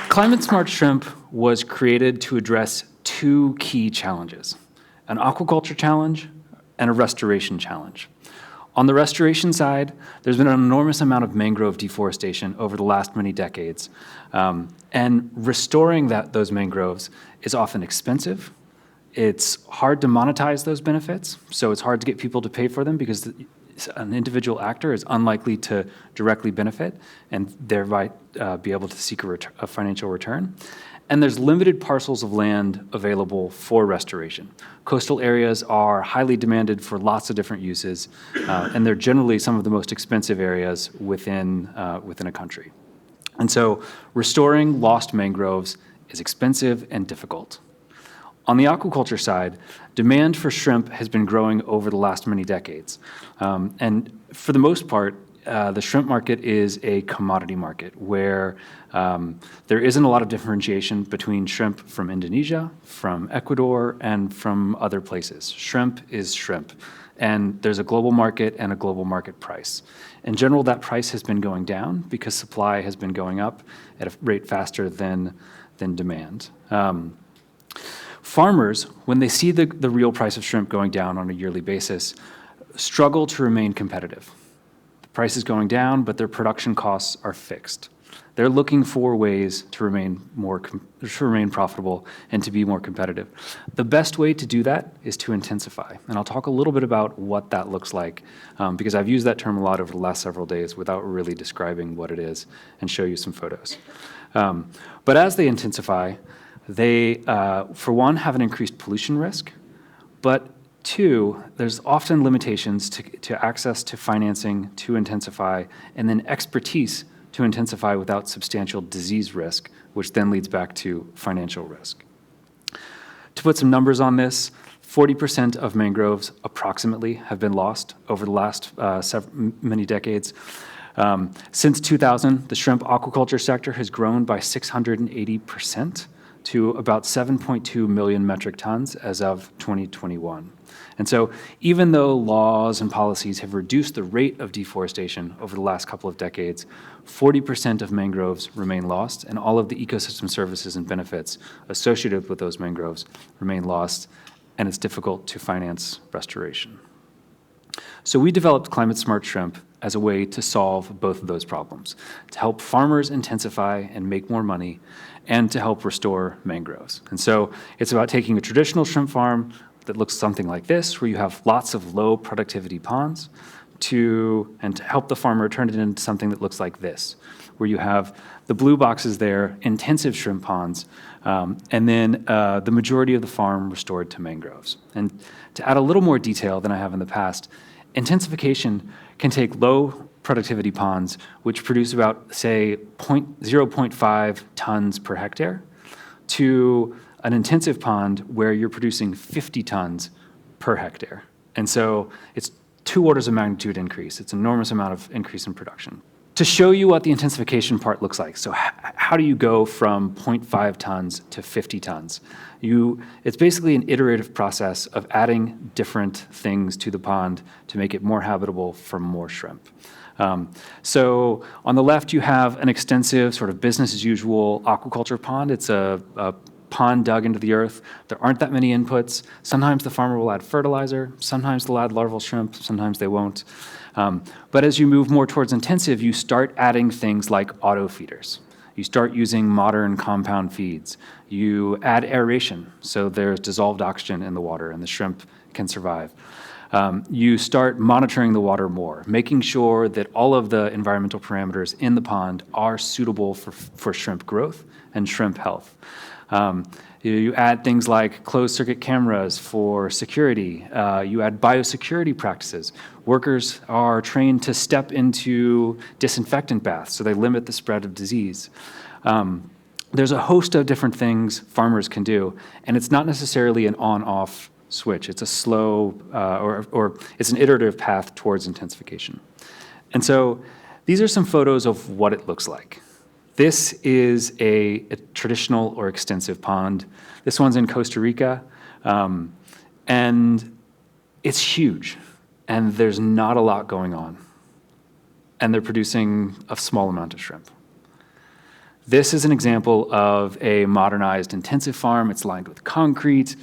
Climate Smart Shrimp was created to address two key challenges: an aquaculture challenge and a restoration challenge. On the restoration side, there's been an enormous amount of mangrove deforestation over the last many decades, and restoring those mangroves is often expensive. It's hard to monetize those benefits, so it's hard to get people to pay for them because an individual actor is unlikely to directly benefit and thereby be able to seek a financial return. And there's limited parcels of land available for restoration. Coastal areas are highly demanded for lots of different uses, and they're generally some of the most expensive areas within a country. And so restoring lost mangroves is expensive and difficult. On the aquaculture side, demand for shrimp has been growing over the last many decades. And for the most part, the shrimp market is a commodity market where there isn't a lot of differentiation between shrimp from Indonesia, from Ecuador, and from other places. Shrimp is shrimp, and there's a global market and a global market price. In general, that price has been going down because supply has been going up at a rate faster than demand. Farmers, when they see the real price of shrimp going down on a yearly basis, struggle to remain competitive. The price is going down, but their production costs are fixed. They're looking for ways to remain profitable and to be more competitive. The best way to do that is to intensify, and I'll talk a little bit about what that looks like, because I've used that term a lot over the last several days without really describing what it is, and show you some photos. But as they intensify, they, for one, have an increased pollution risk, but two, there's often limitations to access to financing to intensify, and then expertise to intensify without substantial disease risk, which then leads back to financial risk. To put some numbers on this, 40% of mangroves approximately have been lost over the last many decades. Since 2000, the shrimp aquaculture sector has grown by 680% to about 7.2 million metric tons as of 2021. And so even though laws and policies have reduced the rate of deforestation over the last couple of decades, 40% of mangroves remain lost, and all of the ecosystem services and benefits associated with those mangroves remain lost, and it's difficult to finance restoration. So we developed Climate Smart Shrimp as a way to solve both of those problems, to help farmers intensify and make more money, and to help restore mangroves. And so it's about taking a traditional shrimp farm that looks something like this, where you have lots of low productivity ponds, to help the farmer turn it into something that looks like this, where you have the blue boxes there, intensive shrimp ponds, and then the majority of the farm restored to mangroves. And to add a little more detail than I have in the past, intensification can take low productivity ponds, which produce about, say, 0.5 tons per hectare, to an intensive pond where you're producing 50 tons per hectare. And so it's 2 orders of magnitude increase. It's an enormous amount of increase in production. To show you what the intensification part looks like, so how do you go from 0.5 tons to 50 tons? It's basically an iterative process of adding different things to the pond to make it more habitable for more shrimp. So on the left, you have an extensive sort of business as usual aquaculture pond. It's a pond dug into the earth. There aren't that many inputs. Sometimes the farmer will add fertilizer, sometimes they'll add larval shrimp, sometimes they won't. But as you move more towards intensive, you start adding things like auto feeders. You start using modern compound feeds. You add aeration, so there's dissolved oxygen in the water and the shrimp can survive. You start monitoring the water more, making sure that all of the environmental parameters in the pond are suitable for shrimp growth and shrimp health. You add things like closed-circuit cameras for security. You add biosecurity practices. Workers are trained to step into disinfectant baths, so they limit the spread of disease. There's a host of different things farmers can do, and it's not necessarily an on-off switch. It's a slow, or it's an iterative path towards intensification. And so these are some photos of what it looks like. This is a traditional or extensive pond. This one's in Costa Rica, and it's huge, and there's not a lot going on. and they're producing a small amount of shrimp. This is an example of a modernized intensive farm. It's lined with concrete.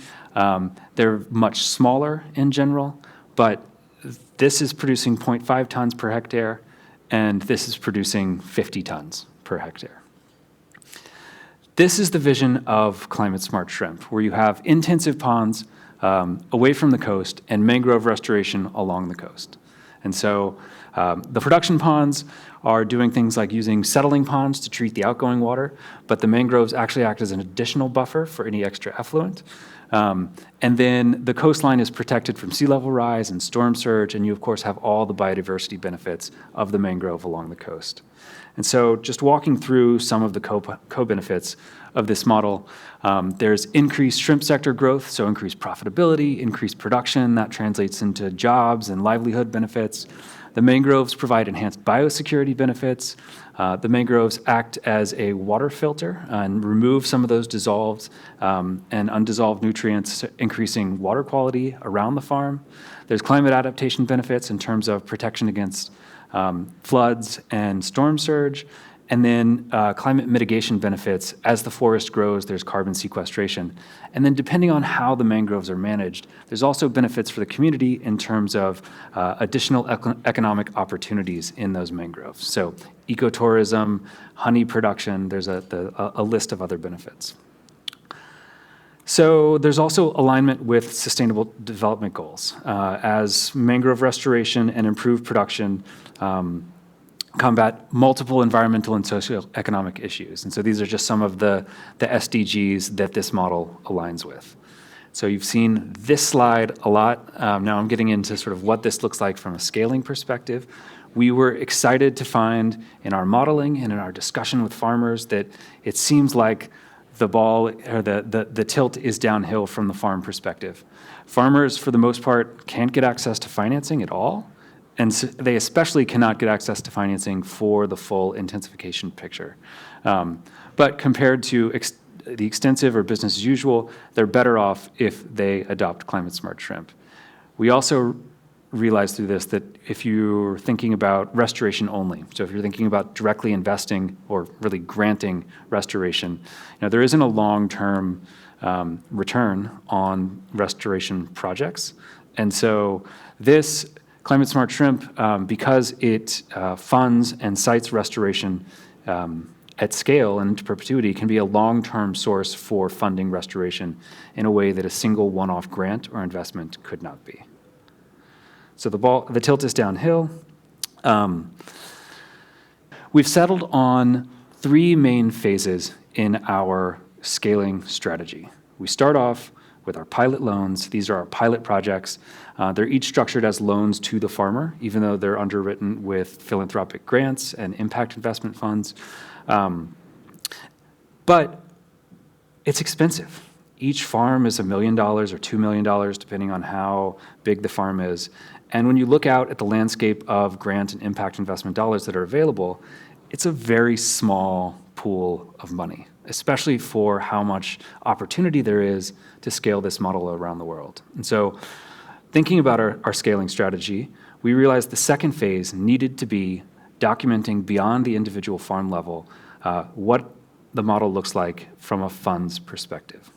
They're much smaller in general, but this is producing 0.5 tons per hectare, and this is producing 50 tons per hectare. This is the vision of Climate Smart Shrimp, where you have intensive ponds away from the coast and mangrove restoration along the coast. And so the production ponds are doing things like using settling ponds to treat the outgoing water, but the mangroves actually act as an additional buffer for any extra effluent. And then the coastline is protected from sea level rise and storm surge, and you, of course, have all the biodiversity benefits of the mangrove along the coast. And so just walking through some of the co-benefits of this model, there's increased shrimp sector growth, so increased profitability, increased production. That translates into jobs and livelihood benefits. The mangroves provide enhanced biosecurity benefits. The mangroves act as a water filter and remove some of those dissolved and undissolved nutrients, increasing water quality around the farm. There's climate adaptation benefits in terms of protection against floods and storm surge. And then climate mitigation benefits. As the forest grows, there's carbon sequestration. And then depending on how the mangroves are managed, there's also benefits for the community in terms of additional economic opportunities in those mangroves. So ecotourism, honey production, there's a list of other benefits. So there's also alignment with sustainable development goals. As mangrove restoration and improved production combat multiple environmental and socioeconomic issues. And so these are just some of the SDGs that this model aligns with. So you've seen this slide a lot. Now I'm getting into sort of what this looks like from a scaling perspective. We were excited to find in our modeling and in our discussion with farmers that it seems like the ball or the tilt is downhill from the farm perspective. Farmers, for the most part, can't get access to financing at all. And so they especially cannot get access to financing for the full intensification picture. But compared to the extensive or business as usual, they're better off if they adopt Climate Smart Shrimp. We also realized through this that if you're thinking about restoration only, so if you're thinking about directly investing or really granting restoration, there isn't a long-term return on restoration projects. And so this Climate Smart Shrimp, because it funds and sites restoration at scale and into perpetuity, can be a long-term source for funding restoration in a way that a single one-off grant or investment could not be. So the tilt is downhill. We've settled on 3 main phases in our scaling strategy. We start off with our pilot loans. These are our pilot projects. They're each structured as loans to the farmer, even though they're underwritten with philanthropic grants and impact investment funds. But it's expensive. Each farm is $1 million or $2 million, depending on how big the farm is. And when you look out at the landscape of grant and impact investment dollars that are available, it's a very small pool of money, especially for how much opportunity there is to scale this model around the world. And so thinking about our scaling strategy, we realized the second phase needed to be documenting beyond the individual farm level what the model looks like from a funds perspective.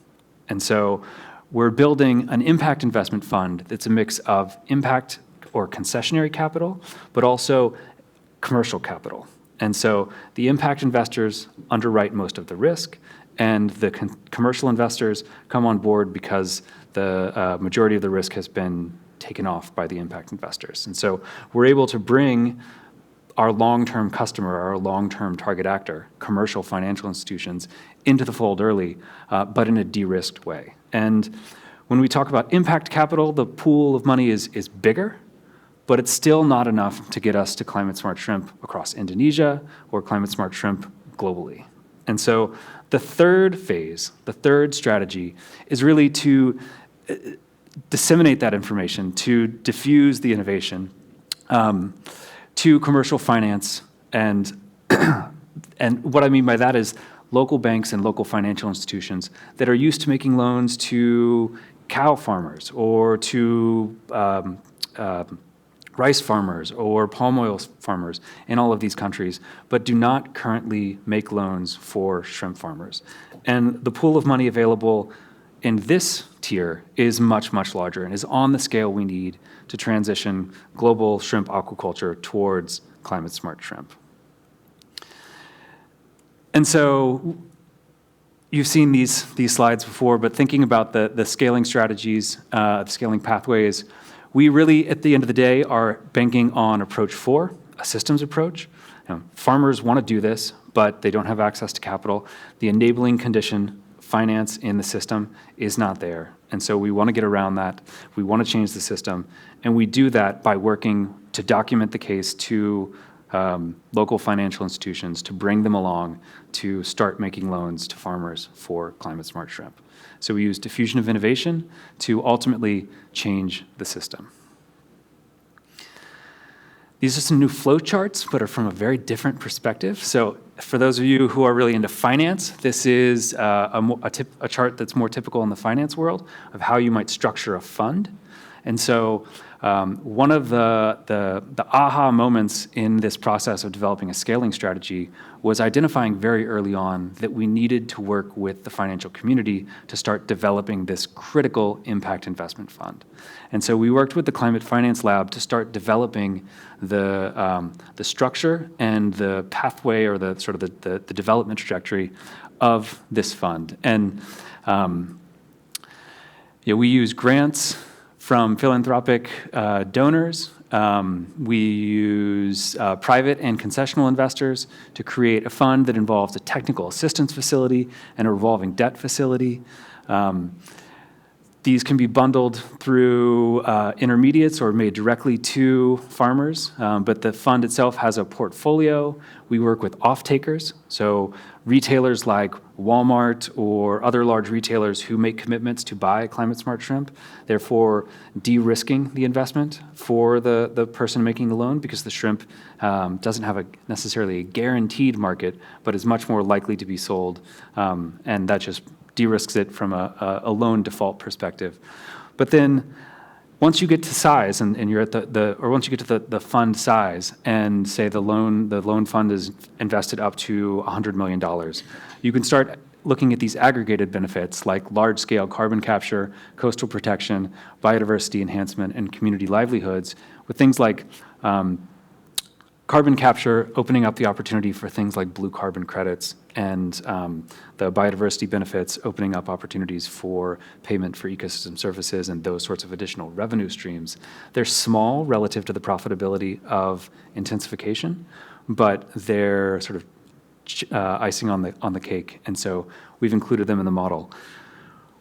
And so we're building an impact investment fund that's a mix of impact or concessionary capital, but also commercial capital. And so the impact investors underwrite most of the risk, and the commercial investors come on board because the majority of the risk has been taken off by the impact investors. And so we're able to bring our long-term customer, our long-term target actor, commercial financial institutions, into the fold early, but in a de-risked way. And when we talk about impact capital, the pool of money is bigger, but it's still not enough to get us to Climate Smart Shrimp across Indonesia or Climate Smart Shrimp globally. And so the third phase, the third strategy, is really to disseminate that information, to diffuse the innovation to commercial finance. And what I mean by that is local banks and local financial institutions that are used to making loans to cow farmers or to rice farmers or palm oil farmers in all of these countries, but do not currently make loans for shrimp farmers. And the pool of money available in this tier is much, much larger and is on the scale we need to transition global shrimp aquaculture towards climate smart shrimp. And so you've seen these slides before, but thinking about the scaling strategies, scaling pathways, we really, at the end of the day, are banking on approach 4, a systems approach. Farmers want to do this, but they don't have access to capital. The enabling condition, finance in the system, is not there. And so we want to get around that. We want to change the system. And we do that by working to document the case to local financial institutions, to bring them along to start making loans to farmers for climate smart shrimp. So we use diffusion of innovation to ultimately change the system. These are some new flow charts, but are from a very different perspective. So for those of you who are really into finance, this is a chart that's more typical in the finance world of how you might structure a fund. And so one of the aha moments in this process of developing a scaling strategy was identifying very early on that we needed to work with the financial community to start developing this critical impact investment fund. And so we worked with the Climate Finance Lab to start developing the structure and the pathway, or the sort of the development trajectory of this fund. And we use grants from philanthropic donors. We use private and concessional investors to create a fund that involves a technical assistance facility and a revolving debt facility. These can be bundled through intermediates or made directly to farmers, but the fund itself has a portfolio. We work with off-takers, so retailers like Walmart or other large retailers who make commitments to buy climate smart shrimp, therefore de-risking the investment for the person making the loan, because the shrimp doesn't have necessarily a guaranteed market, but is much more likely to be sold, and that just de-risks it from a loan default perspective. But then once you get to size, and you're at once you get to the fund size, and say the loan fund is invested up to $100 million, you can start looking at these aggregated benefits like large-scale carbon capture, coastal protection, biodiversity enhancement, and community livelihoods, with things like carbon capture opening up the opportunity for things like blue carbon credits, and the biodiversity benefits opening up opportunities for payment for ecosystem services and those sorts of additional revenue streams. They're small relative to the profitability of intensification, but they're sort of icing on the cake, and so we've included them in the model.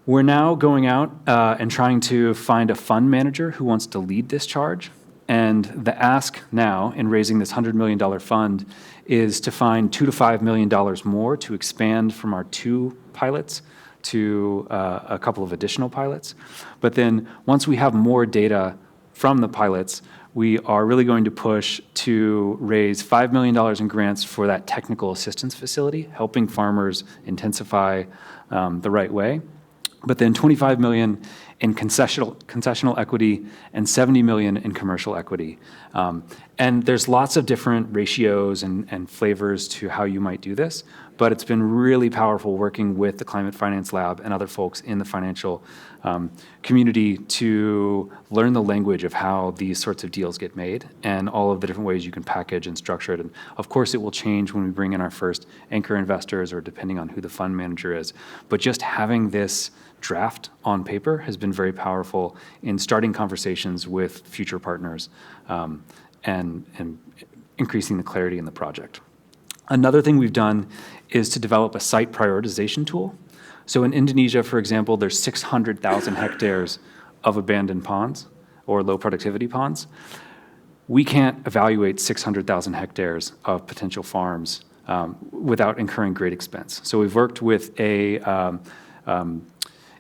We're now going out and trying to find a fund manager who wants to lead this charge. And the ask now in raising this $100 million fund is to find $2 to $5 million more to expand from our 2 pilots to a couple of additional pilots. But then once we have more data from the pilots, we are really going to push to raise $5 million in grants for that technical assistance facility, helping farmers intensify the right way. But then $25 million in concessional equity and $70 million in commercial equity. And there's lots of different ratios and flavors to how you might do this, but it's been really powerful working with the Climate Finance Lab and other folks in the financial community to learn the language of how these sorts of deals get made and all of the different ways you can package and structure it. And of course, it will change when we bring in our first anchor investors, or depending on who the fund manager is. But just having this draft on paper has been very powerful in starting conversations with future partners and increasing the clarity in the project. Another thing we've done is to develop a site prioritization tool. So in Indonesia, for example, there's 600,000 hectares of abandoned ponds or low productivity ponds. We can't evaluate 600,000 hectares of potential farms without incurring great expense. So we've worked with a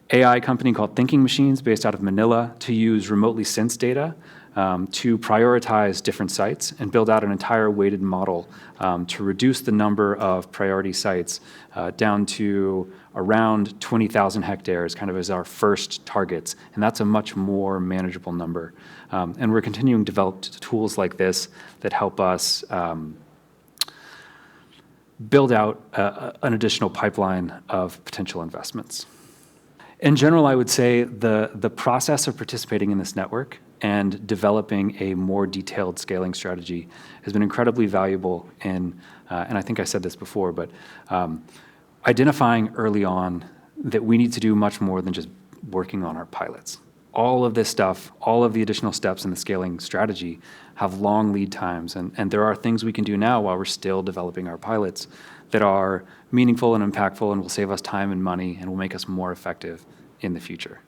AI company called Thinking Machines based out of Manila to use remotely sensed data to prioritize different sites and build out an entire weighted model to reduce the number of priority sites down to around 20,000 hectares, kind of as our first targets. And that's a much more manageable number. And we're continuing to develop tools like this that help us build out an additional pipeline of potential investments. In general, I would say the process of participating in this network and developing a more detailed scaling strategy has been incredibly valuable in, and I think I said this before, but identifying early on that we need to do much more than just working on our pilots. All of this stuff, all of the additional steps in the scaling strategy have long lead times, and there are things we can do now while we're still developing our pilots that are meaningful and impactful and will save us time and money and will make us more effective in the future.